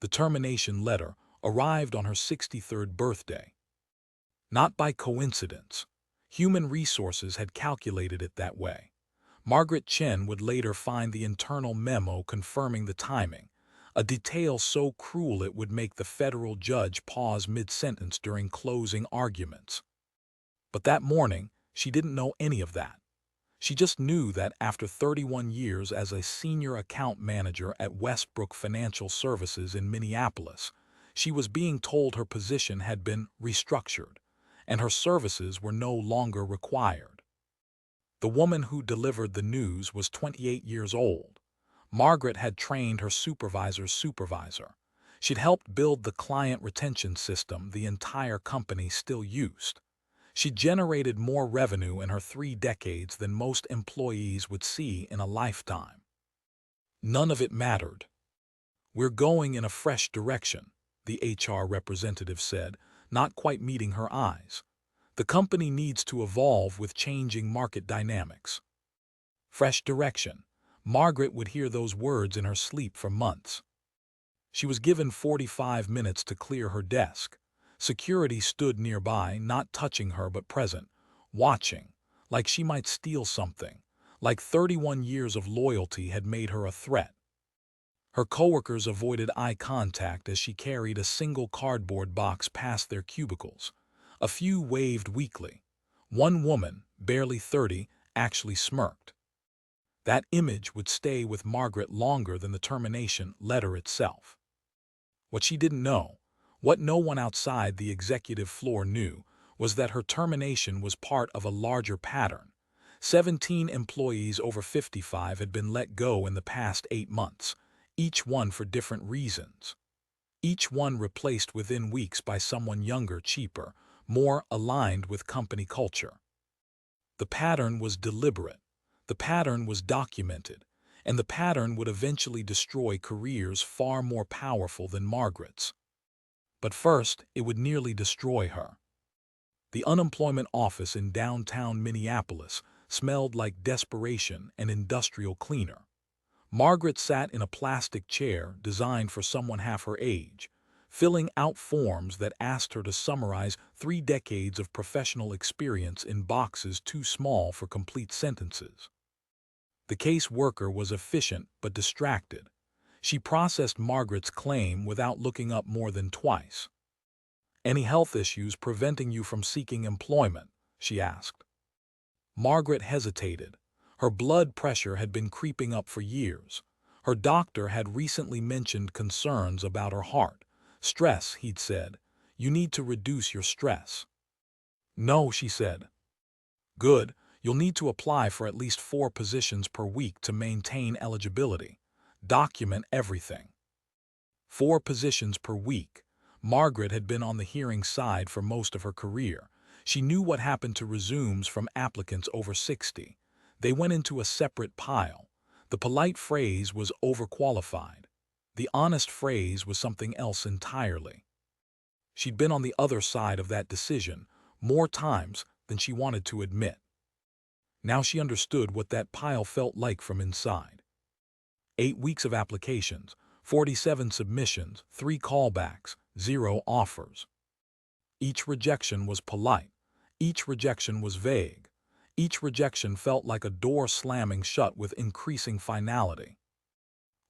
The termination letter arrived on her 63rd birthday. Not by coincidence. Human Resources had calculated it that way. Margaret Chen would later find the internal memo confirming the timing, a detail so cruel it would make the federal judge pause mid-sentence during closing arguments. But that morning, she didn't know any of that. She just knew that after 31 years as a senior account manager at Westbrook Financial Services in Minneapolis, she was being told her position had been restructured, and her services were no longer required. The woman who delivered the news was 28 years old. Margaret had trained her supervisor's supervisor. She'd helped build the client retention system the entire company still used. She generated more revenue in her 3 decades than most employees would see in a lifetime. None of it mattered. "We're going in a fresh direction," the HR representative said, not quite meeting her eyes. "The company needs to evolve with changing market dynamics." Fresh direction. Margaret would hear those words in her sleep for months. She was given 45 minutes to clear her desk. Security stood nearby, not touching her but present, watching, like she might steal something, like 31 years of loyalty had made her a threat. Her coworkers avoided eye contact as she carried a single cardboard box past their cubicles. A few waved weakly. One woman, barely 30, actually smirked. That image would stay with Margaret longer than the termination letter itself. What she didn't know, what no one outside the executive floor knew, was that her termination was part of a larger pattern. 17 employees over 55 had been let go in the past 8 months, each one for different reasons. Each one replaced within weeks by someone younger, cheaper, more aligned with company culture. The pattern was deliberate. The pattern was documented, and the pattern would eventually destroy careers far more powerful than Margaret's. But first, it would nearly destroy her. The unemployment office in downtown Minneapolis smelled like desperation and industrial cleaner. Margaret sat in a plastic chair designed for someone half her age, filling out forms that asked her to summarize 3 decades of professional experience in boxes too small for complete sentences. The case worker was efficient but distracted. She processed Margaret's claim without looking up more than twice. "Any health issues preventing you from seeking employment?" she asked. Margaret hesitated. Her blood pressure had been creeping up for years. Her doctor had recently mentioned concerns about her heart. "Stress," he'd said. "You need to reduce your stress." "No," she said. "Good. You'll need to apply for at least 4 positions per week to maintain eligibility. Document everything." 4 positions per week. Margaret had been on the hearing side for most of her career. She knew what happened to resumes from applicants over 60. They went into a separate pile. The polite phrase was overqualified. The honest phrase was something else entirely. She'd been on the other side of that decision more times than she wanted to admit. Now she understood what that pile felt like from inside. 8 weeks of applications, 47 submissions, 3 callbacks, 0 offers. Each rejection was polite. Each rejection was vague. Each rejection felt like a door slamming shut with increasing finality.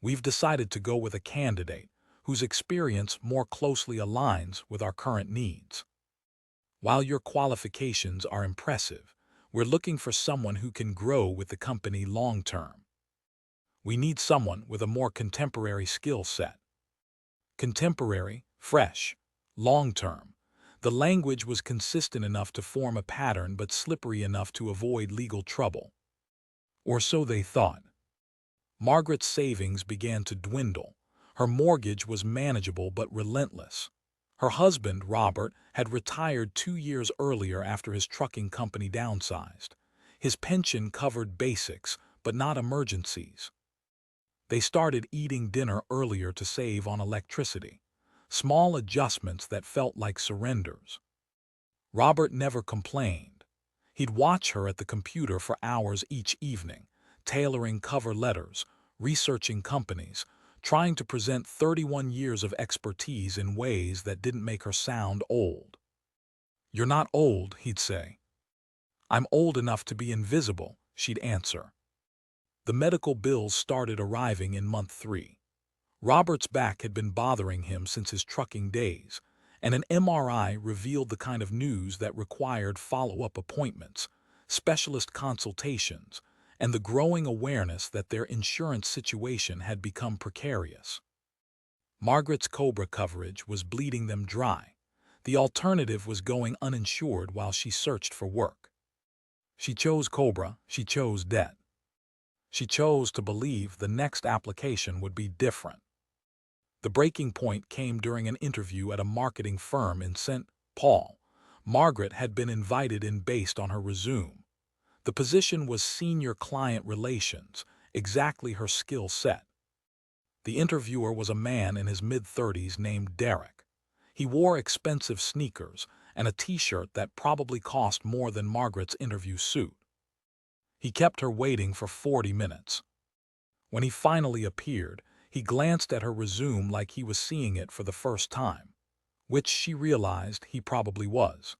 "We've decided to go with a candidate whose experience more closely aligns with our current needs. While your qualifications are impressive, we're looking for someone who can grow with the company long-term. We need someone with a more contemporary skill set." Contemporary, fresh, long-term. The language was consistent enough to form a pattern but slippery enough to avoid legal trouble. Or so they thought. Margaret's savings began to dwindle. Her mortgage was manageable but relentless. Her husband, Robert, had retired 2 years earlier after his trucking company downsized. His pension covered basics, but not emergencies. They started eating dinner earlier to save on electricity. Small adjustments that felt like surrenders. Robert never complained. He'd watch her at the computer for hours each evening, tailoring cover letters, researching companies, trying to present 31 years of expertise in ways that didn't make her sound old. "You're not old," he'd say. "I'm old enough to be invisible," she'd answer. The medical bills started arriving in month 3. Robert's back had been bothering him since his trucking days, and an MRI revealed the kind of news that required follow-up appointments, specialist consultations, and the growing awareness that their insurance situation had become precarious. Margaret's COBRA coverage was bleeding them dry. The alternative was going uninsured while she searched for work. She chose COBRA, she chose debt. She chose to believe the next application would be different. The breaking point came during an interview at a marketing firm in St. Paul. Margaret had been invited in based on her resume. The position was senior client relations, exactly her skill set. The interviewer was a man in his mid-30s named Derek. He wore expensive sneakers and a t-shirt that probably cost more than Margaret's interview suit. He kept her waiting for 40 minutes. When he finally appeared, he glanced at her resume like he was seeing it for the first time, which she realized he probably was.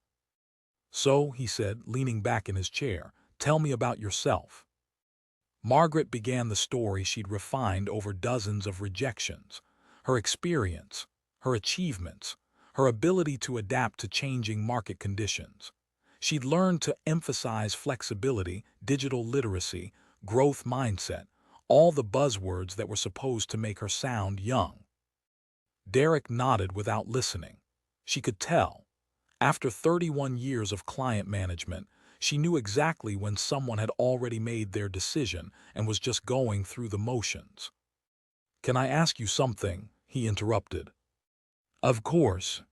"So," he said, leaning back in his chair, "tell me about yourself." Margaret began the story she'd refined over dozens of rejections, her experience, her achievements, her ability to adapt to changing market conditions. She'd learned to emphasize flexibility, digital literacy, growth mindset, all the buzzwords that were supposed to make her sound young. Derek nodded without listening. She could tell. After 31 years of client management, she knew exactly when someone had already made their decision and was just going through the motions. "Can I ask you something?" he interrupted. "Of course."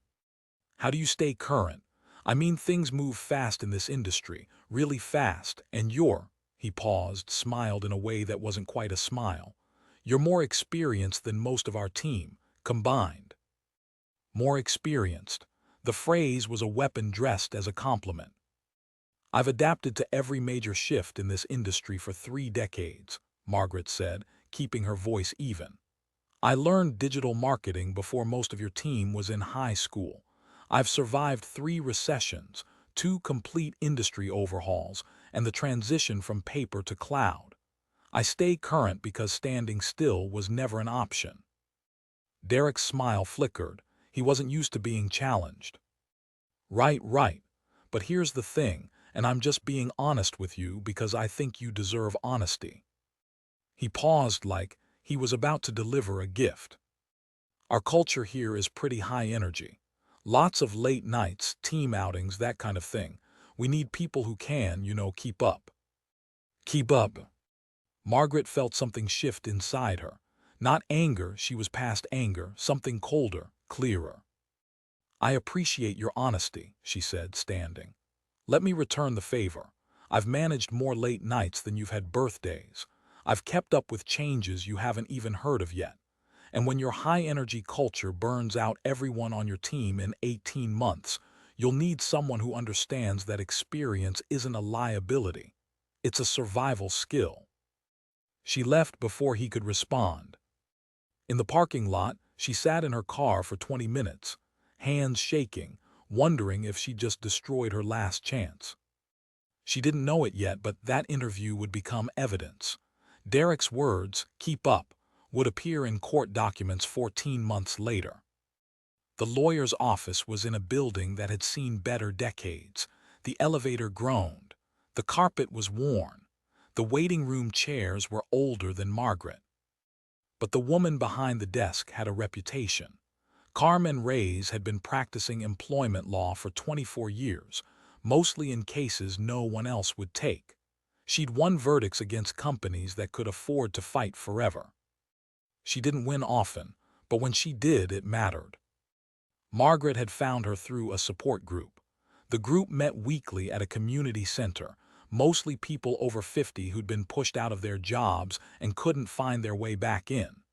"How do you stay current? I mean, things move fast in this industry, really fast, and he paused, smiled in a way that wasn't quite a smile. "You're more experienced than most of our team, combined." More experienced. The phrase was a weapon dressed as a compliment. "I've adapted to every major shift in this industry for 3 decades, Margaret said, keeping her voice even. "I learned digital marketing before most of your team was in high school. I've survived 3 recessions, 2 complete industry overhauls, and the transition from paper to cloud. I stay current because standing still was never an option." Derek's smile flickered. He wasn't used to being challenged. Right. But here's the thing, and I'm just being honest with you because I think you deserve honesty." He paused like he was about to deliver a gift. "Our culture here is pretty high energy. Lots of late nights, team outings, that kind of thing. We need people who can, keep up." "Keep up." Margaret felt something shift inside her. Not anger, she was past anger, something colder, clearer. "I appreciate your honesty," she said, standing. "Let me return the favor. I've managed more late nights than you've had birthdays. I've kept up with changes you haven't even heard of yet. And when your high-energy culture burns out everyone on your team in 18 months, you'll need someone who understands that experience isn't a liability. It's a survival skill." She left before he could respond. In the parking lot, she sat in her car for 20 minutes, hands shaking, wondering if she'd just destroyed her last chance. She didn't know it yet, but that interview would become evidence. Derek's words, "keep up," would appear in court documents 14 months later. The lawyer's office was in a building that had seen better decades. The elevator groaned. The carpet was worn. The waiting room chairs were older than Margaret. But the woman behind the desk had a reputation. Carmen Reyes had been practicing employment law for 24 years, mostly in cases no one else would take. She'd won verdicts against companies that could afford to fight forever. She didn't win often, but when she did, it mattered. Margaret had found her through a support group. The group met weekly at a community center, mostly people over 50 who'd been pushed out of their jobs and couldn't find their way back in.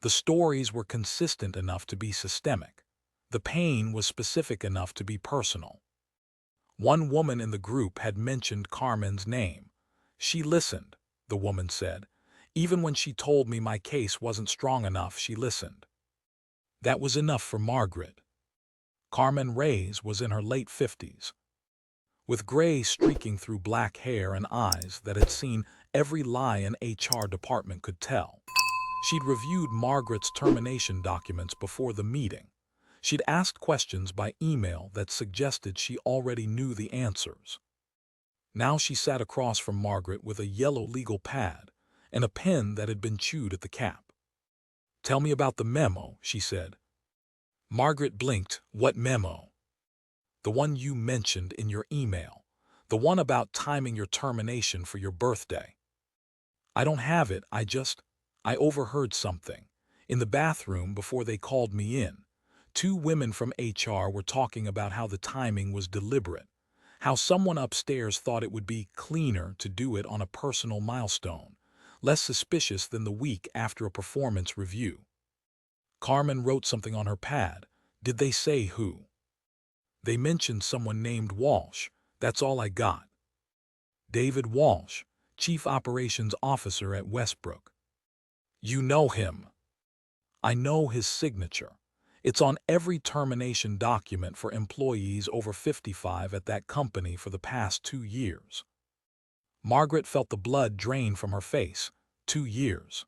The stories were consistent enough to be systemic. The pain was specific enough to be personal. One woman in the group had mentioned Carmen's name. "She listened," the woman said. Even when she told me my case wasn't strong enough, she listened. That was enough for Margaret. Carmen Reyes was in her late 50s, with gray streaking through black hair and eyes that had seen every lie an HR department could tell. She'd reviewed Margaret's termination documents before the meeting. She'd asked questions by email that suggested she already knew the answers. Now she sat across from Margaret with a yellow legal pad and a pen that had been chewed at the cap. "Tell me about the memo," she said. Margaret blinked. "What memo?" "The one you mentioned in your email. The one about timing your termination for your birthday." "I don't have it. I overheard something. In the bathroom before they called me in. Two women from HR were talking about how the timing was deliberate, how someone upstairs thought it would be cleaner to do it on a personal milestone, less suspicious than the week after a performance review." Carmen wrote something on her pad. "Did they say who?" "They mentioned someone named Walsh. That's all I got." "David Walsh, Chief Operations Officer at Westbrook." "You know him?" "I know his signature. It's on every termination document for employees over 55 at that company for the past 2 years." Margaret felt the blood drain from her face. 2 years.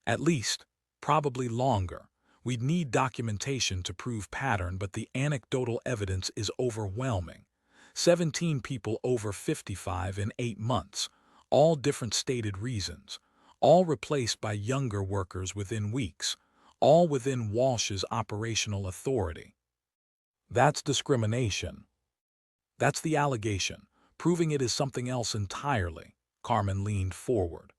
At least, probably longer. We'd need documentation to prove pattern, but the anecdotal evidence is overwhelming. 17 people over 55 in 8 months, all different stated reasons, all replaced by younger workers within weeks, all within Walsh's operational authority. That's discrimination. That's the allegation, proving it is something else entirely. Carmen leaned forward.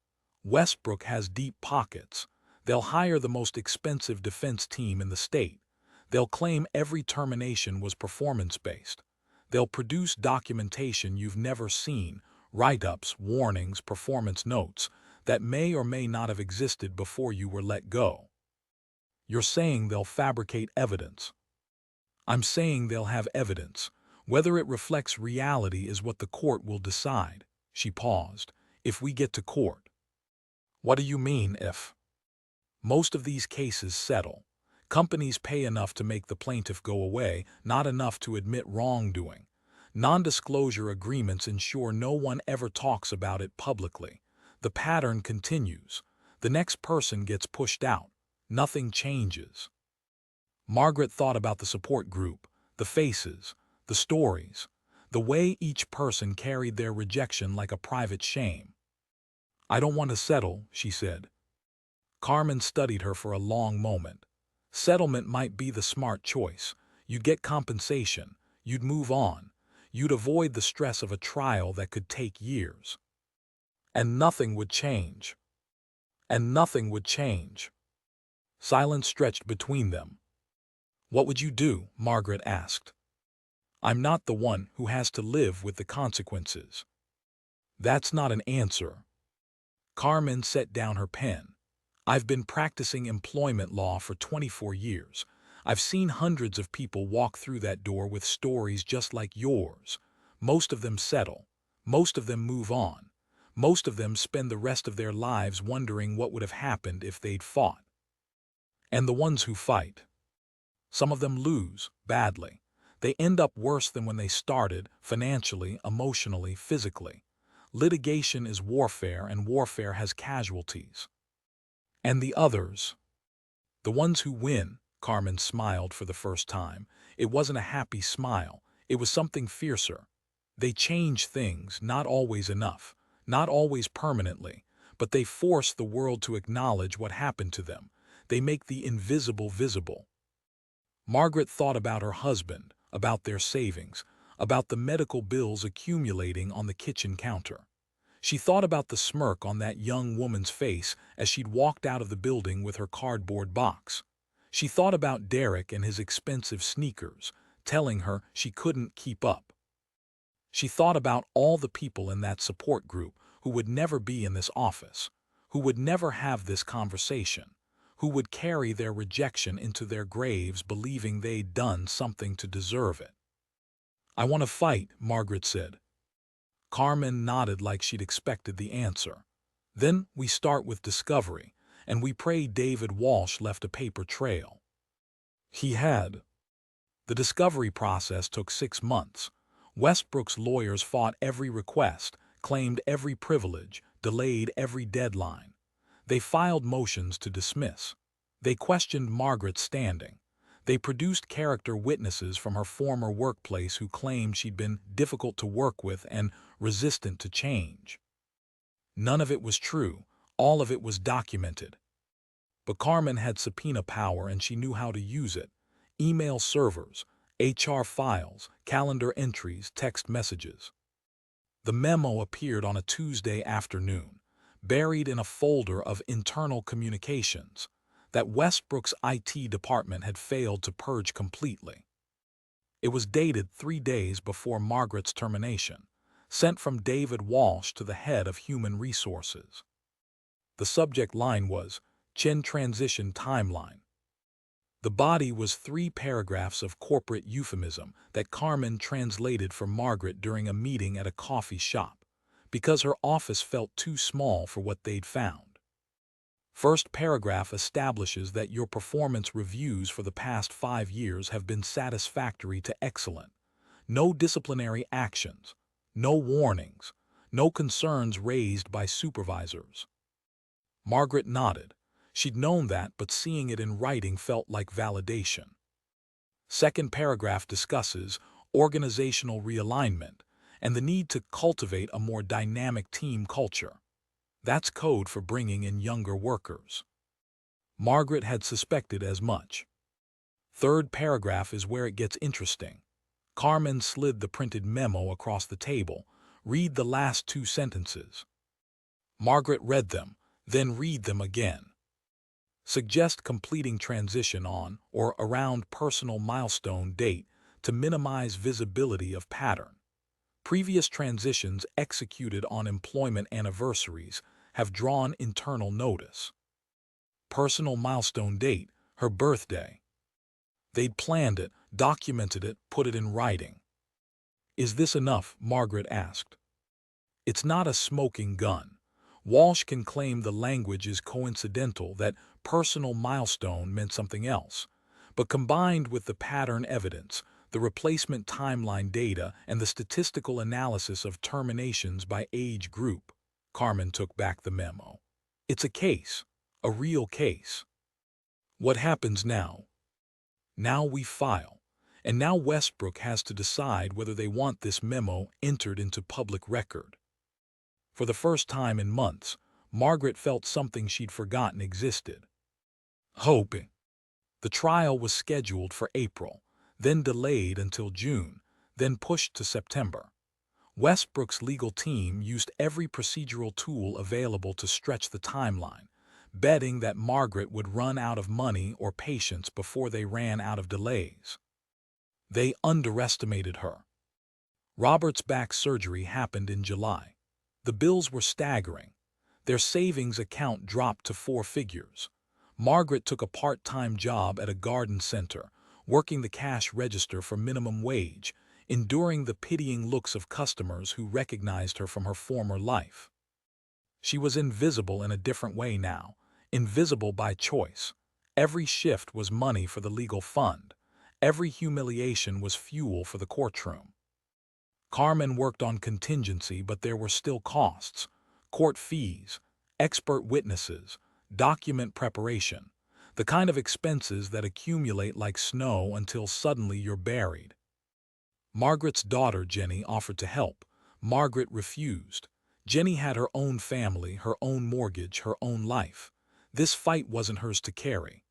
"Westbrook has deep pockets. They'll hire the most expensive defense team in the state. They'll claim every termination was performance-based. They'll produce documentation you've never seen, write-ups, warnings, performance notes, that may or may not have existed before you were let go." "You're saying they'll fabricate evidence?" "I'm saying they'll have evidence. Whether it reflects reality is what the court will decide." She paused. "If we get to court." "What do you mean, if?" "Most of these cases settle. Companies pay enough to make the plaintiff go away, not enough to admit wrongdoing. Non-disclosure agreements ensure no one ever talks about it publicly. The pattern continues. The next person gets pushed out. Nothing changes." Margaret thought about the support group, the faces, the stories, the way each person carried their rejection like a private shame. "I don't want to settle," she said. Carmen studied her for a long moment. Settlement might be the smart choice. You'd get compensation. You'd move on. You'd avoid the stress of a trial that could take years. And nothing would change. And nothing would change. Silence stretched between them. "What would you do?" Margaret asked. "I'm not the one who has to live with the consequences." "That's not an answer." Carmen set down her pen. "I've been practicing employment law for 24 years. I've seen hundreds of people walk through that door with stories just like yours. Most of them settle. Most of them move on. Most of them spend the rest of their lives wondering what would have happened if they'd fought. And the ones who fight, some of them lose badly. They end up worse than when they started, financially, emotionally, physically. Litigation is warfare, and warfare has casualties. And the others, the ones who win." Carmen smiled for the first time. It wasn't a happy smile. It was something fiercer. "They change things, not always enough, not always permanently, but they force the world to acknowledge what happened to them. They make the invisible visible." Margaret thought about her husband, about their savings, about the medical bills accumulating on the kitchen counter. She thought about the smirk on that young woman's face as she'd walked out of the building with her cardboard box. She thought about Derek and his expensive sneakers, telling her she couldn't keep up. She thought about all the people in that support group who would never be in this office, who would never have this conversation, who would carry their rejection into their graves believing they'd done something to deserve it. "I want to fight," Margaret said. Carmen nodded like she'd expected the answer. Then we start with discovery, and we pray David Walsh left a paper trail. He had. The discovery process took 6 months. Westbrook's lawyers fought every request, claimed every privilege, delayed every deadline. They filed motions to dismiss. They questioned Margaret's standing. They produced character witnesses from her former workplace who claimed she'd been difficult to work with and resistant to change. None of it was true. All of it was documented. But Carmen had subpoena power and she knew how to use it. Email servers, HR files, calendar entries, text messages. The memo appeared on a Tuesday afternoon, buried in a folder of internal communications that Westbrook's IT department had failed to purge completely. It was dated 3 days before Margaret's termination, sent from David Walsh to the head of Human Resources. The subject line was, "Chen Transition Timeline." The body was 3 paragraphs of corporate euphemism that Carmen translated for Margaret during a meeting at a coffee shop, because her office felt too small for what they'd found. First paragraph establishes that your performance reviews for the past 5 years have been satisfactory to excellent. No disciplinary actions, no warnings, no concerns raised by supervisors. Margaret nodded. She'd known that, but seeing it in writing felt like validation. Second paragraph discusses organizational realignment and the need to cultivate a more dynamic team culture. That's code for bringing in younger workers. Margaret had suspected as much. Third paragraph is where it gets interesting. Carmen slid the printed memo across the table. Read the last 2 sentences. Margaret read them, then read them again. Suggest completing transition on or around personal milestone date to minimize visibility of pattern. Previous transitions executed on employment anniversaries have drawn internal notice. Personal milestone date, her birthday. They'd planned it, documented it, put it in writing. Is this enough? Margaret asked. It's not a smoking gun. Walsh can claim the language is coincidental, that personal milestone meant something else. But combined with the pattern evidence, the replacement timeline data, and the statistical analysis of terminations by age group, Carmen took back the memo. It's a case, a real case. What happens now? Now we file. And now Westbrook has to decide whether they want this memo entered into public record. For the first time in months, Margaret felt something she'd forgotten existed. Hope. The trial was scheduled for April, then delayed until June, then pushed to September. Westbrook's legal team used every procedural tool available to stretch the timeline, betting that Margaret would run out of money or patience before they ran out of delays. They underestimated her. Robert's back surgery happened in July. The bills were staggering. Their savings account dropped to 4 figures. Margaret took a part-time job at a garden center, working the cash register for minimum wage, enduring the pitying looks of customers who recognized her from her former life. She was invisible in a different way now, invisible by choice. Every shift was money for the legal fund. Every humiliation was fuel for the courtroom. Carmen worked on contingency, but there were still costs: court fees, expert witnesses, document preparation, the kind of expenses that accumulate like snow until suddenly you're buried. Margaret's daughter, Jenny, offered to help. Margaret refused. Jenny had her own family, her own mortgage, her own life. This fight wasn't hers to carry.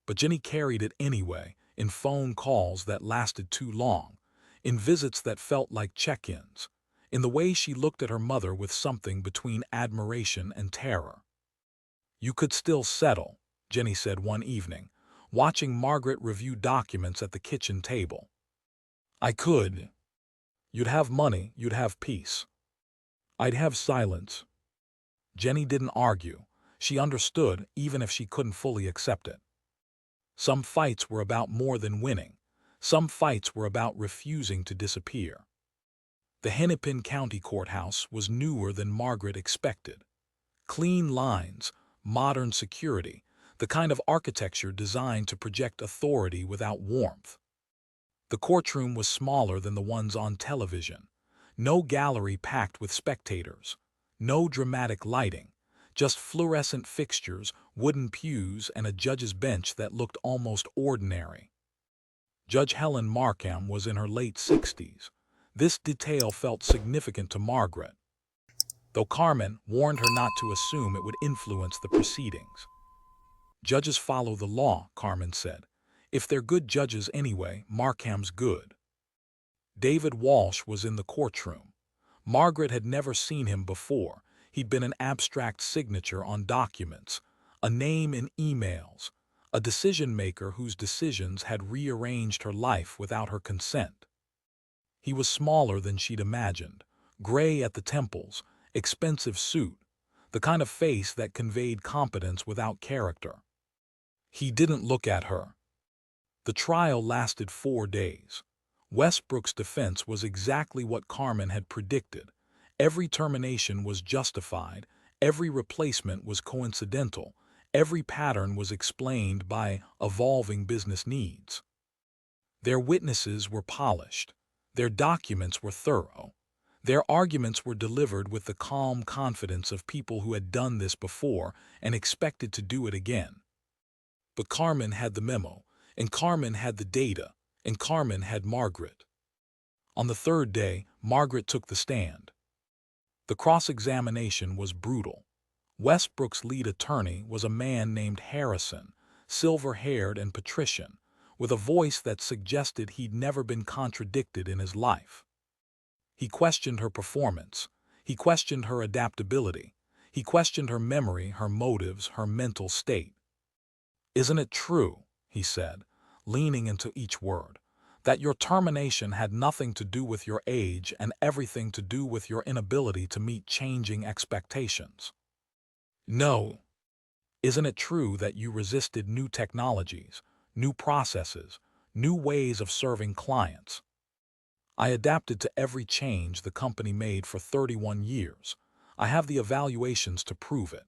But Jenny carried it anyway, in phone calls that lasted too long, in visits that felt like check-ins, in the way she looked at her mother with something between admiration and terror. "You could still settle," Jenny said one evening, watching Margaret review documents at the kitchen table. "I could. You'd have money, you'd have peace. I'd have silence." Jenny didn't argue. She understood, even if she couldn't fully accept it. Some fights were about more than winning. Some fights were about refusing to disappear. The Hennepin County Courthouse was newer than Margaret expected. Clean lines, modern security, the kind of architecture designed to project authority without warmth. The courtroom was smaller than the ones on television. No gallery packed with spectators. No dramatic lighting. Just fluorescent fixtures, wooden pews, and a judge's bench that looked almost ordinary. Judge Helen Markham was in her late 60s. This detail felt significant to Margaret, though Carmen warned her not to assume it would influence the proceedings. Judges follow the law, Carmen said. If they're good judges anyway, Markham's good. David Walsh was in the courtroom. Margaret had never seen him before. He'd been an abstract signature on documents, a name in emails, a decision-maker whose decisions had rearranged her life without her consent. He was smaller than she'd imagined, gray at the temples, expensive suit, the kind of face that conveyed competence without character. He didn't look at her. The trial lasted 4 days. Westbrook's defense was exactly what Carmen had predicted. Every termination was justified, every replacement was coincidental, every pattern was explained by evolving business needs. Their witnesses were polished. Their documents were thorough. Their arguments were delivered with the calm confidence of people who had done this before and expected to do it again. But Carmen had the memo, and Carmen had the data, and Carmen had Margaret. On the 3rd day, Margaret took the stand. The cross-examination was brutal. Westbrook's lead attorney was a man named Harrison, silver-haired and patrician, with a voice that suggested he'd never been contradicted in his life. He questioned her performance. He questioned her adaptability. He questioned her memory, her motives, her mental state. "Isn't it true," he said, leaning into each word, "that your termination had nothing to do with your age and everything to do with your inability to meet changing expectations? No. Isn't it true that you resisted new technologies, new processes, new ways of serving clients? I adapted to every change the company made for 31 years. I have the evaluations to prove it.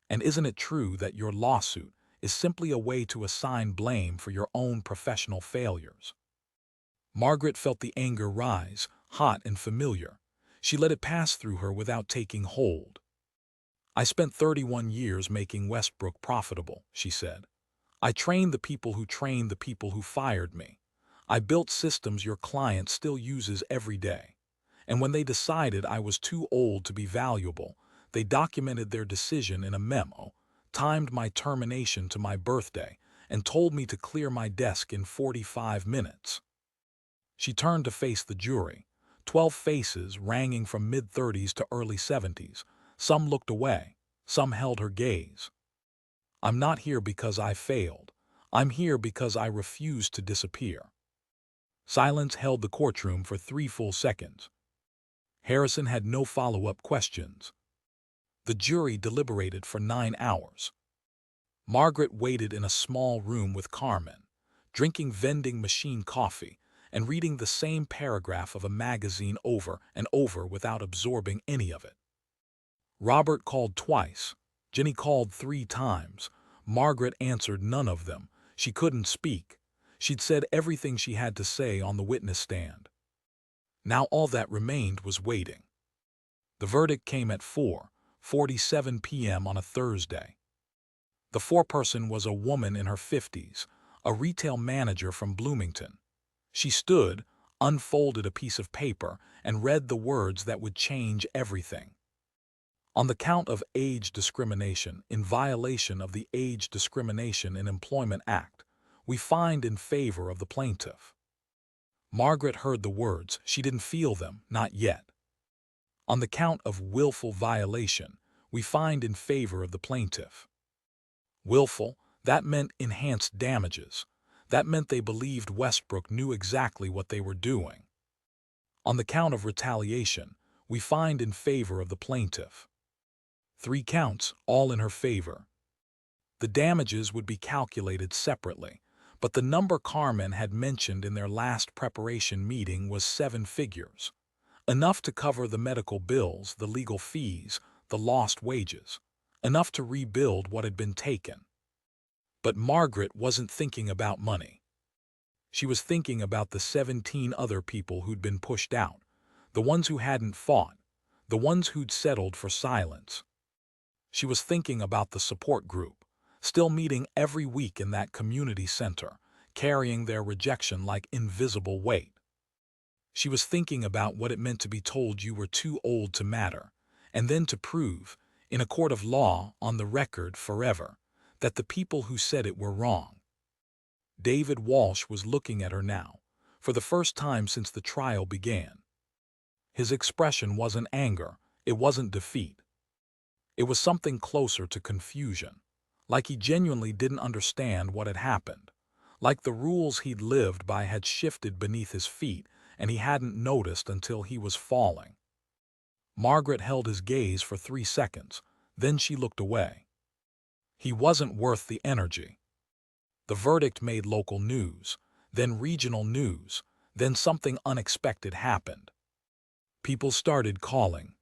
And isn't it true that your lawsuit is simply a way to assign blame for your own professional failures?" Margaret felt the anger rise, hot and familiar. She let it pass through her without taking hold. "I spent 31 years making Westbrook profitable," she said. "I trained the people who fired me. I built systems your client still uses every day. And when they decided I was too old to be valuable, they documented their decision in a memo, timed my termination to my birthday, and told me to clear my desk in 45 minutes. She turned to face the jury. 12 faces ranging from mid-30s to early 70s. Some looked away. Some held her gaze. "I'm not here because I failed. I'm here because I refused to disappear." Silence held the courtroom for 3 full seconds. Harrison had no follow-up questions. The jury deliberated for 9 hours. Margaret waited in a small room with Carmen, drinking vending machine coffee and reading the same paragraph of a magazine over and over without absorbing any of it. Robert called twice. Jenny called 3 times. Margaret answered none of them. She couldn't speak. She'd said everything she had to say on the witness stand. Now all that remained was waiting. The verdict came at 4:47 p.m. on a Thursday. The foreperson was a woman in her 50s, a retail manager from Bloomington. She stood, unfolded a piece of paper, and read the words that would change everything. "On the count of age discrimination in violation of the Age Discrimination in Employment Act, we find in favor of the plaintiff." Margaret heard the words. She didn't feel them, not yet. "On the count of willful violation, we find in favor of the plaintiff." Willful, that meant enhanced damages. That meant they believed Westbrook knew exactly what they were doing. "On the count of retaliation, we find in favor of the plaintiff." 3 counts, all in her favor. The damages would be calculated separately, but the number Carmen had mentioned in their last preparation meeting was 7 figures. Enough to cover the medical bills, the legal fees, the lost wages, enough to rebuild what had been taken. But Margaret wasn't thinking about money. She was thinking about the 17 other people who'd been pushed out, the ones who hadn't fought, the ones who'd settled for silence. She was thinking about the support group, still meeting every week in that community center, carrying their rejection like invisible weight. She was thinking about what it meant to be told you were too old to matter, and then to prove, in a court of law, on the record forever, that the people who said it were wrong. David Walsh was looking at her now, for the first time since the trial began. His expression wasn't anger, it wasn't defeat. It was something closer to confusion, like he genuinely didn't understand what had happened, like the rules he'd lived by had shifted beneath his feet and he hadn't noticed until he was falling. Margaret held his gaze for 3 seconds, then she looked away. He wasn't worth the energy. The verdict made local news, then regional news, then something unexpected happened. People started calling.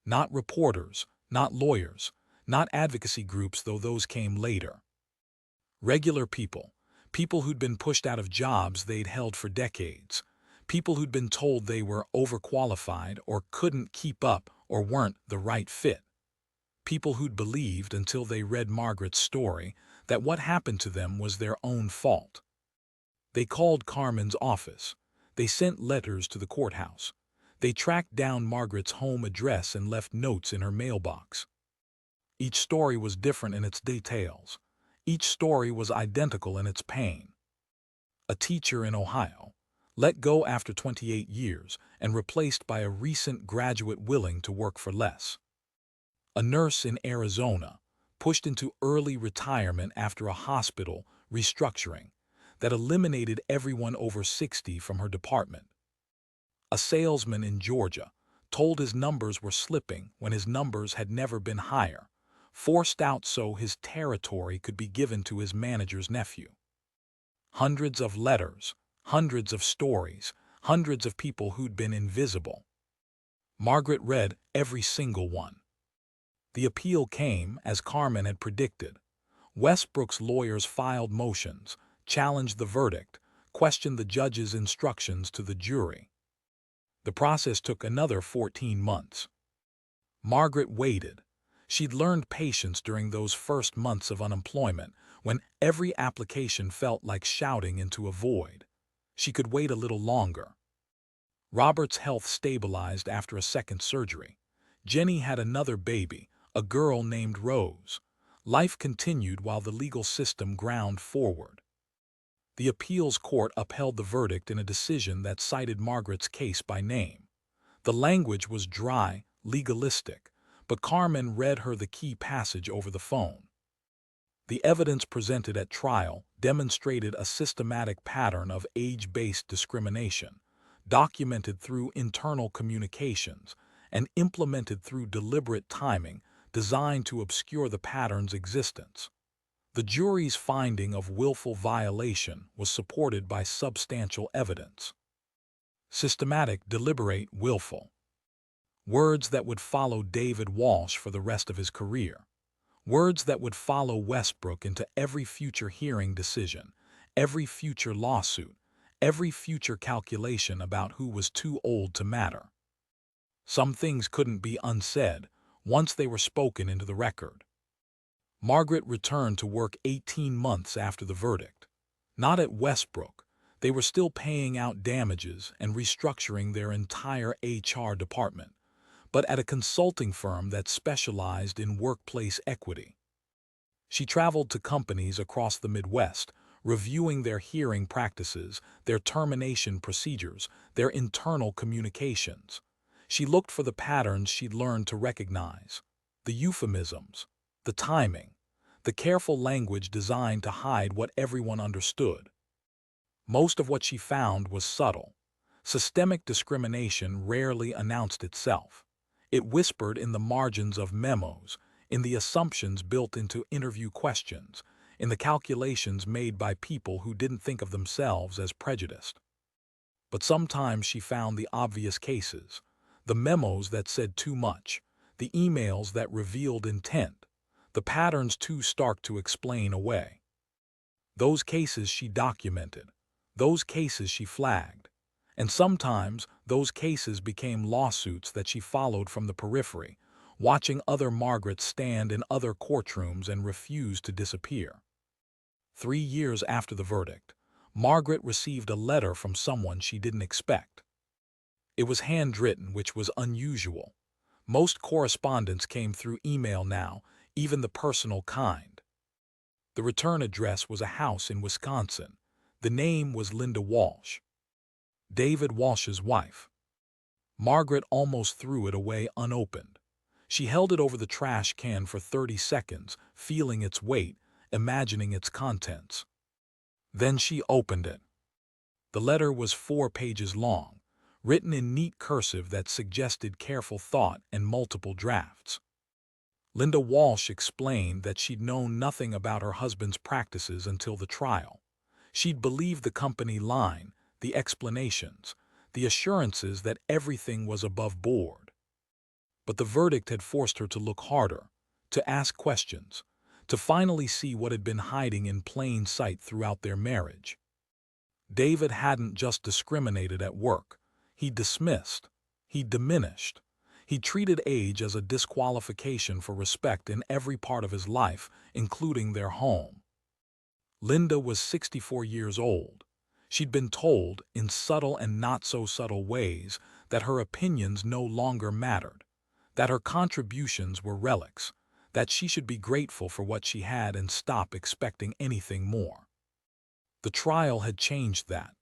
Not reporters, not lawyers, not advocacy groups, though those came later. Regular people, people who'd been pushed out of jobs they'd held for decades, people who'd been told they were overqualified or couldn't keep up or weren't the right fit. People who'd believed until they read Margaret's story that what happened to them was their own fault. They called Carmen's office. They sent letters to the courthouse. They tracked down Margaret's home address and left notes in her mailbox. Each story was different in its details. Each story was identical in its pain. A teacher in Ohio, let go after 28 years and replaced by a recent graduate willing to work for less. A nurse in Arizona, pushed into early retirement after a hospital restructuring that eliminated everyone over 60 from her department. A salesman in Georgia, told his numbers were slipping when his numbers had never been higher, forced out so his territory could be given to his manager's nephew. Hundreds of letters, hundreds of stories, hundreds of people who'd been invisible. Margaret read every single one. The appeal came, as Carmen had predicted. Westbrook's lawyers filed motions, challenged the verdict, questioned the judge's instructions to the jury. The process took another 14 months. Margaret waited. She'd learned patience during those first months of unemployment, when every application felt like shouting into a void. She could wait a little longer. Robert's health stabilized after a second surgery. Jenny had another baby, a girl named Rose. Life continued while the legal system ground forward. The appeals court upheld the verdict in a decision that cited Margaret's case by name. The language was dry, legalistic, but Carmen read her the key passage over the phone. The evidence presented at trial demonstrated a systematic pattern of age-based discrimination, documented through internal communications and implemented through deliberate timing designed to obscure the pattern's existence. The jury's finding of willful violation was supported by substantial evidence. Systematic, deliberate, willful. Words that would follow David Walsh for the rest of his career. Words that would follow Westbrook into every future hearing decision, every future lawsuit, every future calculation about who was too old to matter. Some things couldn't be unsaid once they were spoken into the record. Margaret returned to work 18 months after the verdict. Not at Westbrook. They were still paying out damages and restructuring their entire HR department, but at a consulting firm that specialized in workplace equity. She traveled to companies across the Midwest, reviewing their hearing practices, their termination procedures, their internal communications. She looked for the patterns she'd learned to recognize, the euphemisms, the timing, the careful language designed to hide what everyone understood. Most of what she found was subtle. Systemic discrimination rarely announced itself. It whispered in the margins of memos, in the assumptions built into interview questions, in the calculations made by people who didn't think of themselves as prejudiced. But sometimes she found the obvious cases, the memos that said too much, the emails that revealed intent, the patterns too stark to explain away. Those cases she documented, those cases she flagged, and sometimes those cases became lawsuits that she followed from the periphery, watching other Margarets stand in other courtrooms and refuse to disappear. 3 years after the verdict, Margaret received a letter from someone she didn't expect. It was handwritten, which was unusual. Most correspondence came through email now, even the personal kind. The return address was a house in Wisconsin. The name was Linda Walsh, David Walsh's wife. Margaret almost threw it away unopened. She held it over the trash can for 30 seconds, feeling its weight, imagining its contents. Then she opened it. The letter was 4 pages long, written in neat cursive that suggested careful thought and multiple drafts. Linda Walsh explained that she'd known nothing about her husband's practices until the trial. She'd believed the company line, the explanations, the assurances that everything was above board. But the verdict had forced her to look harder, to ask questions, to finally see what had been hiding in plain sight throughout their marriage. David hadn't just discriminated at work. He dismissed. He diminished. He treated age as a disqualification for respect in every part of his life, including their home. Linda was 64 years old. She'd been told, in subtle and not-so-subtle ways, that her opinions no longer mattered, that her contributions were relics, that she should be grateful for what she had and stop expecting anything more. The trial had changed that,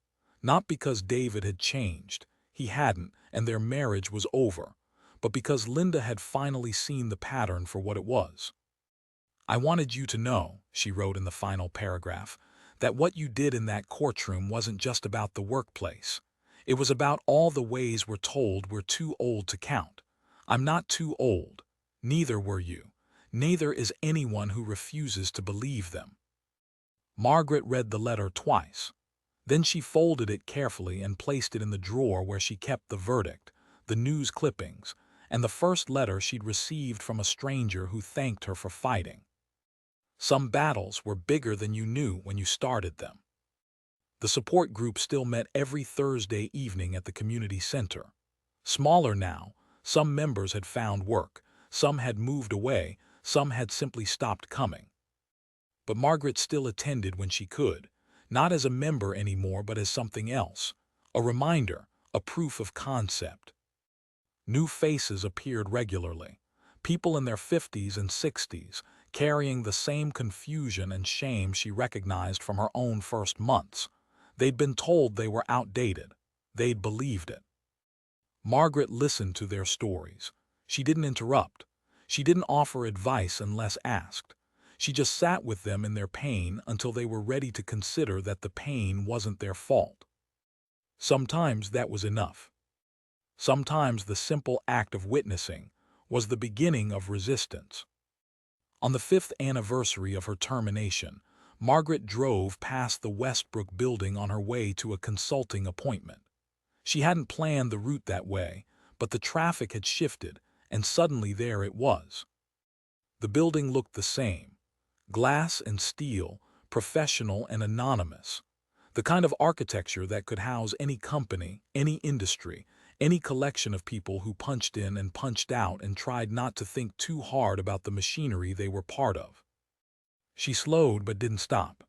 not because David had changed, he hadn't, and their marriage was over, but because Linda had finally seen the pattern for what it was. "I wanted you to know," she wrote in the final paragraph, "that what you did in that courtroom wasn't just about the workplace. It was about all the ways we're told we're too old to count. I'm not too old. Neither were you. Neither is anyone who refuses to believe them." Margaret read the letter twice. Then she folded it carefully and placed it in the drawer where she kept the verdict, the news clippings, and the first letter she'd received from a stranger who thanked her for fighting. Some battles were bigger than you knew when you started them. The support group still met every Thursday evening at the community center. Smaller now, some members had found work, some had moved away, some had simply stopped coming. But Margaret still attended when she could, not as a member anymore but as something else, a reminder, a proof of concept. New faces appeared regularly, people in their 50s and 60s, carrying the same confusion and shame she recognized from her own first months. They'd been told they were outdated. They'd believed it. Margaret listened to their stories. She didn't interrupt. She didn't offer advice unless asked. She just sat with them in their pain until they were ready to consider that the pain wasn't their fault. Sometimes that was enough. Sometimes the simple act of witnessing was the beginning of resistance. On the 5th anniversary of her termination, Margaret drove past the Westbrook building on her way to a consulting appointment. She hadn't planned the route that way, but the traffic had shifted, and suddenly there it was. The building looked the same, glass and steel, professional and anonymous. The kind of architecture that could house any company, any industry, any collection of people who punched in and punched out and tried not to think too hard about the machinery they were part of. She slowed but didn't stop.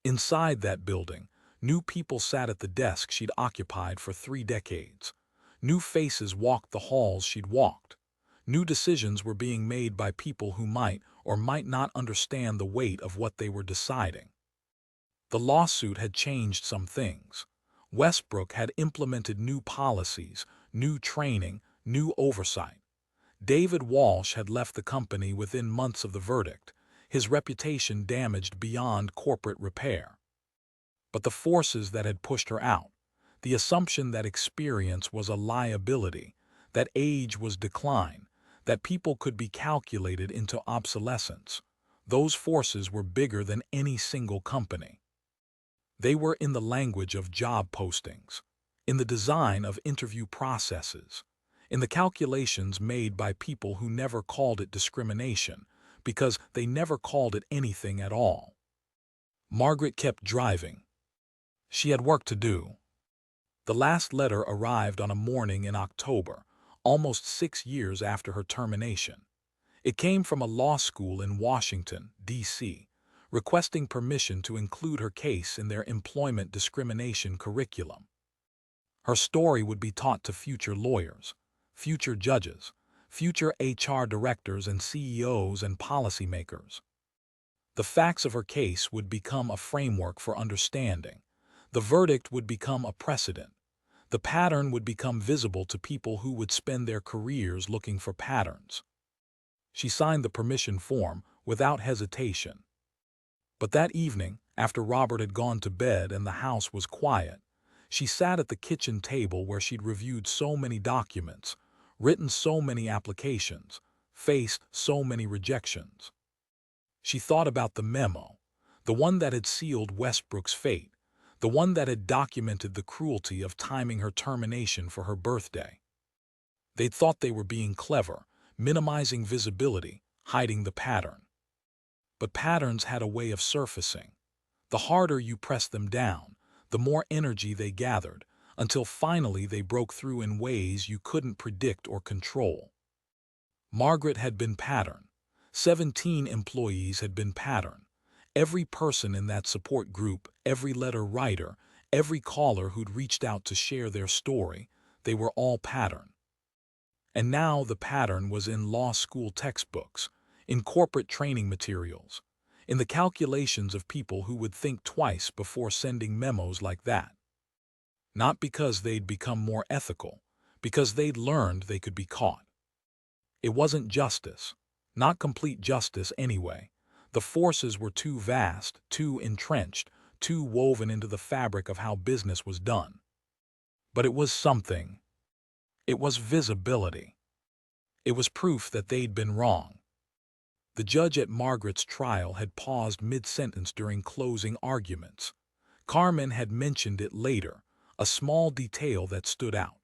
Inside that building, new people sat at the desk she'd occupied for 3 decades. New faces walked the halls she'd walked. New decisions were being made by people who might or might not understand the weight of what they were deciding. The lawsuit had changed some things. Westbrook had implemented new policies, new training, new oversight. David Walsh had left the company within months of the verdict, his reputation damaged beyond corporate repair. But the forces that had pushed her out, the assumption that experience was a liability, that age was decline, that people could be calculated into obsolescence, those forces were bigger than any single company. They were in the language of job postings, in the design of interview processes, in the calculations made by people who never called it discrimination, because they never called it anything at all. Margaret kept driving. She had work to do. The last letter arrived on a morning in October, almost 6 years after her termination. It came from a law school in Washington, D.C., requesting permission to include her case in their employment discrimination curriculum. Her story would be taught to future lawyers, future judges, future HR directors and CEOs and policymakers. The facts of her case would become a framework for understanding. The verdict would become a precedent. The pattern would become visible to people who would spend their careers looking for patterns. She signed the permission form without hesitation. But that evening, after Robert had gone to bed and the house was quiet, she sat at the kitchen table where she'd reviewed so many documents, written so many applications, faced so many rejections. She thought about the memo, the one that had sealed Westbrook's fate, the one that had documented the cruelty of timing her termination for her birthday. They'd thought they were being clever, minimizing visibility, hiding the pattern. But patterns had a way of surfacing. The harder you pressed them down, the more energy they gathered, until finally they broke through in ways you couldn't predict or control. Margaret had been pattern. 17 employees had been pattern. Every person in that support group, every letter writer, every caller who'd reached out to share their story, they were all pattern. And now the pattern was in law school textbooks, in corporate training materials, in the calculations of people who would think twice before sending memos like that. Not because they'd become more ethical, because they'd learned they could be caught. It wasn't justice, not complete justice anyway. The forces were too vast, too entrenched, too woven into the fabric of how business was done. But it was something. It was visibility. It was proof that they'd been wrong. The judge at Margaret's trial had paused mid-sentence during closing arguments. Carmen had mentioned it later, a small detail that stood out.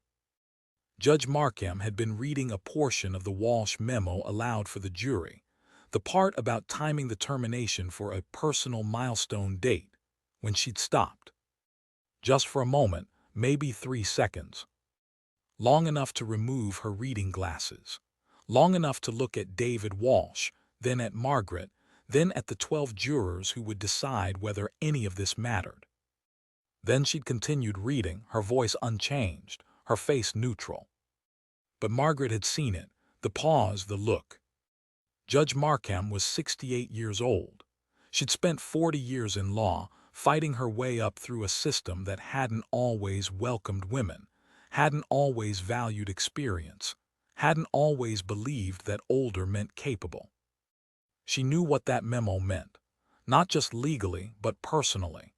Judge Markham had been reading a portion of the Walsh memo aloud for the jury, the part about timing the termination for a personal milestone date, when she'd stopped. Just for a moment, maybe 3 seconds. Long enough to remove her reading glasses. Long enough to look at David Walsh, then at Margaret, then at the 12 jurors who would decide whether any of this mattered. Then she'd continued reading, her voice unchanged, her face neutral. But Margaret had seen it, the pause, the look. Judge Markham was 68 years old. She'd spent 40 years in law, fighting her way up through a system that hadn't always welcomed women, hadn't always valued experience, hadn't always believed that older meant capable. She knew what that memo meant, not just legally, but personally.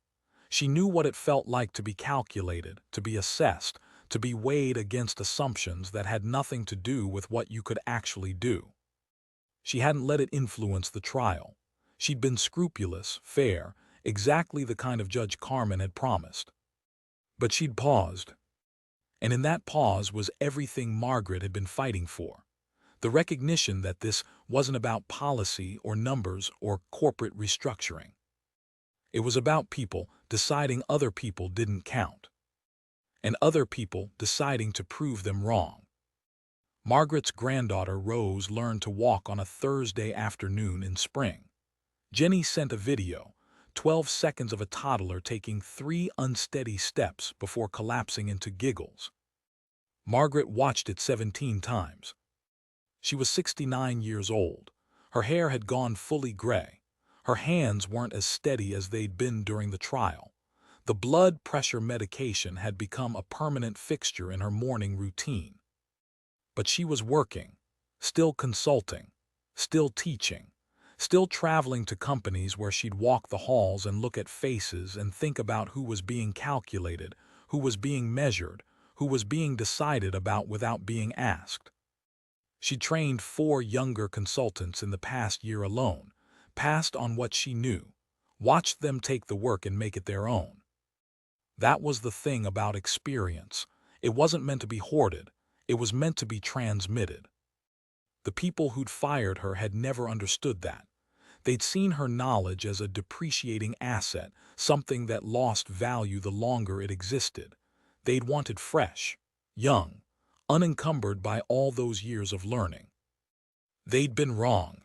She knew what it felt like to be calculated, to be assessed, to be weighed against assumptions that had nothing to do with what you could actually do. She hadn't let it influence the trial. She'd been scrupulous, fair, exactly the kind of Judge Carmen had promised. But she'd paused. And in that pause was everything Margaret had been fighting for. The recognition that this wasn't about policy or numbers or corporate restructuring. It was about people deciding other people didn't count. And other people deciding to prove them wrong. Margaret's granddaughter Rose learned to walk on a Thursday afternoon in spring. Jenny sent a video, 12 seconds of a toddler taking 3 unsteady steps before collapsing into giggles. Margaret watched it 17 times. She was 69 years old. Her hair had gone fully gray. Her hands weren't as steady as they'd been during the trial. The blood pressure medication had become a permanent fixture in her morning routine. But she was working, still consulting, still teaching, still traveling to companies where she'd walk the halls and look at faces and think about who was being calculated, who was being measured, who was being decided about without being asked. She trained 4 younger consultants in the past year alone, passed on what she knew, watched them take the work and make it their own. That was the thing about experience. It wasn't meant to be hoarded. It was meant to be transmitted. The people who'd fired her had never understood that. They'd seen her knowledge as a depreciating asset, something that lost value the longer it existed. They'd wanted fresh, young, unencumbered by all those years of learning. They'd been wrong.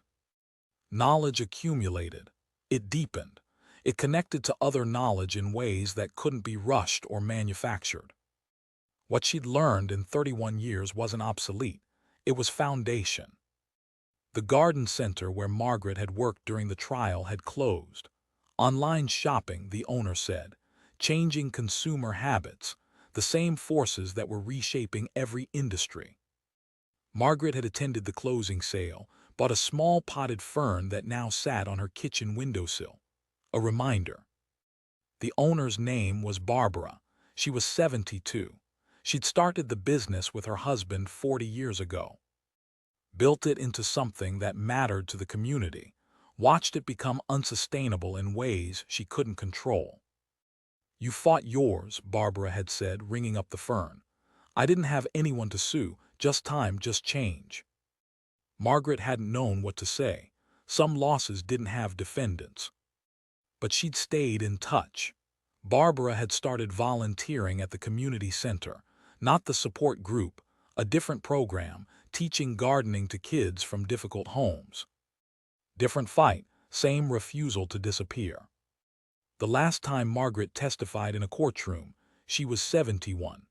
Knowledge accumulated. It deepened. It connected to other knowledge in ways that couldn't be rushed or manufactured. What she'd learned in 31 years wasn't obsolete. It was foundation. The garden center where Margaret had worked during the trial had closed. Online shopping, the owner said, changing consumer habits, the same forces that were reshaping every industry. Margaret had attended the closing sale, bought a small potted fern that now sat on her kitchen windowsill. A reminder. The owner's name was Barbara. She was 72. She'd started the business with her husband 40 years ago. Built it into something that mattered to the community, watched it become unsustainable in ways she couldn't control. "You fought yours," Barbara had said, ringing up the fern. "I didn't have anyone to sue, just time, just change." Margaret hadn't known what to say. Some losses didn't have defendants. But she'd stayed in touch. Barbara had started volunteering at the community center, not the support group, a different program, teaching gardening to kids from difficult homes. Different fight, same refusal to disappear. The last time Margaret testified in a courtroom, she was 71.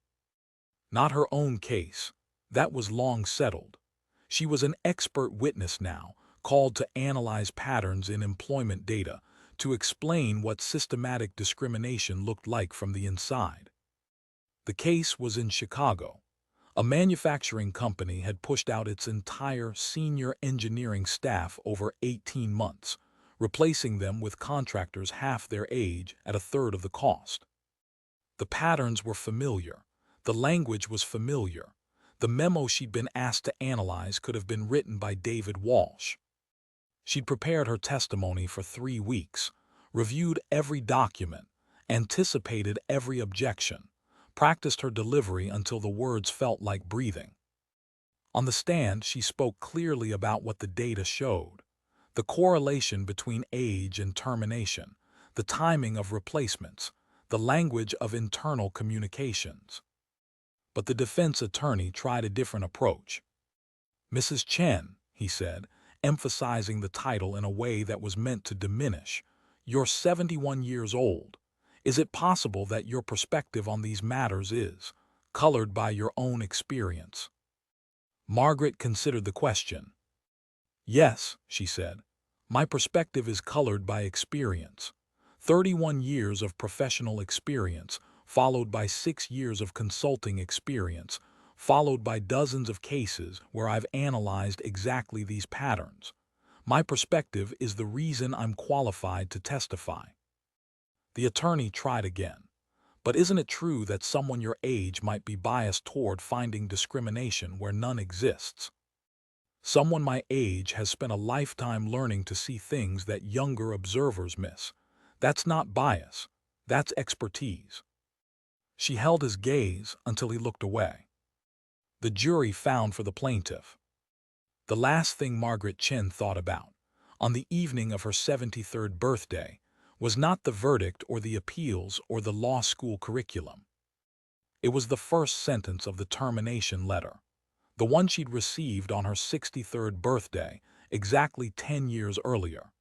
Not her own case. That was long settled. She was an expert witness now, called to analyze patterns in employment data, to explain what systematic discrimination looked like from the inside. The case was in Chicago. A manufacturing company had pushed out its entire senior engineering staff over 18 months, replacing them with contractors half their age at a third of the cost. The patterns were familiar. The language was familiar. The memo she'd been asked to analyze could have been written by David Walsh. She'd prepared her testimony for 3 weeks, reviewed every document, anticipated every objection, practiced her delivery until the words felt like breathing. On the stand, she spoke clearly about what the data showed: the correlation between age and termination, the timing of replacements, the language of internal communications. But the defense attorney tried a different approach. "Mrs. Chen," he said, emphasizing the title in a way that was meant to diminish, "you're 71 years old. Is it possible that your perspective on these matters is colored by your own experience?" Margaret considered the question. "Yes," she said, "my perspective is colored by experience. 31 years of professional experience, followed by 6 years of consulting experience, followed by dozens of cases where I've analyzed exactly these patterns. My perspective is the reason I'm qualified to testify." The attorney tried again. "But isn't it true that someone your age might be biased toward finding discrimination where none exists? Someone my age has spent a lifetime learning to see things that younger observers miss. That's not bias. That's expertise." She held his gaze until he looked away. The jury found for the plaintiff. The last thing Margaret Chen thought about, on the evening of her 73rd birthday, was not the verdict or the appeals or the law school curriculum. It was the first sentence of the termination letter, the one she'd received on her 63rd birthday, exactly 10 years earlier.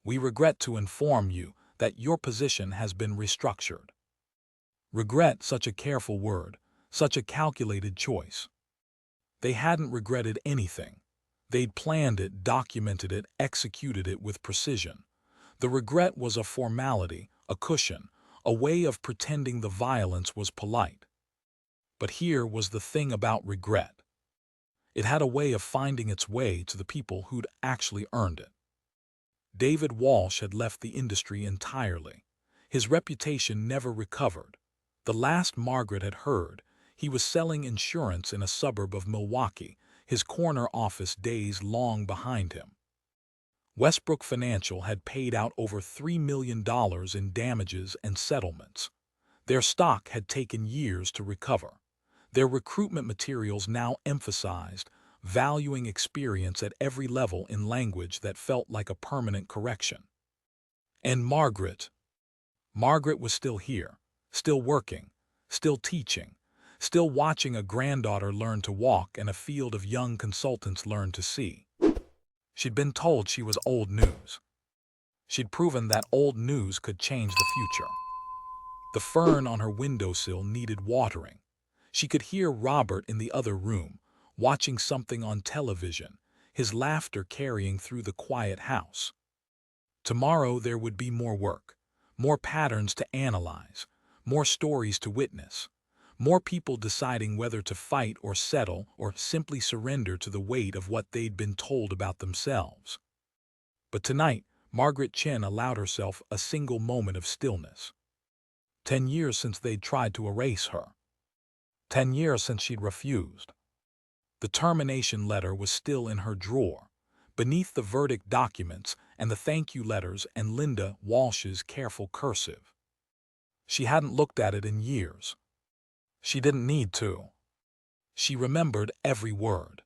"We regret to inform you that your position has been restructured." Regret, such a careful word, such a calculated choice. They hadn't regretted anything. They'd planned it, documented it, executed it with precision. The regret was a formality, a cushion, a way of pretending the violence was polite. But here was the thing about regret. It had a way of finding its way to the people who'd actually earned it. David Walsh had left the industry entirely. His reputation never recovered. The last Margaret had heard, he was selling insurance in a suburb of Milwaukee, his corner office days long behind him. Westbrook Financial had paid out over $3 million in damages and settlements. Their stock had taken years to recover. Their recruitment materials now emphasized valuing experience at every level in language that felt like a permanent correction. And Margaret was still here, still working, still teaching, still watching a granddaughter learn to walk and a field of young consultants learn to see. She'd been told she was old news. She'd proven that old news could change the future. The fern on her windowsill needed watering. She could hear Robert in the other room, watching something on television, his laughter carrying through the quiet house. Tomorrow there would be more work, more patterns to analyze, more stories to witness, more people deciding whether to fight or settle or simply surrender to the weight of what they'd been told about themselves. But tonight, Margaret Chen allowed herself a single moment of stillness. 10 years since they'd tried to erase her. 10 years since she'd refused. The termination letter was still in her drawer, beneath the verdict documents and the thank you letters and Linda Walsh's careful cursive. She hadn't looked at it in years. She didn't need to. She remembered every word.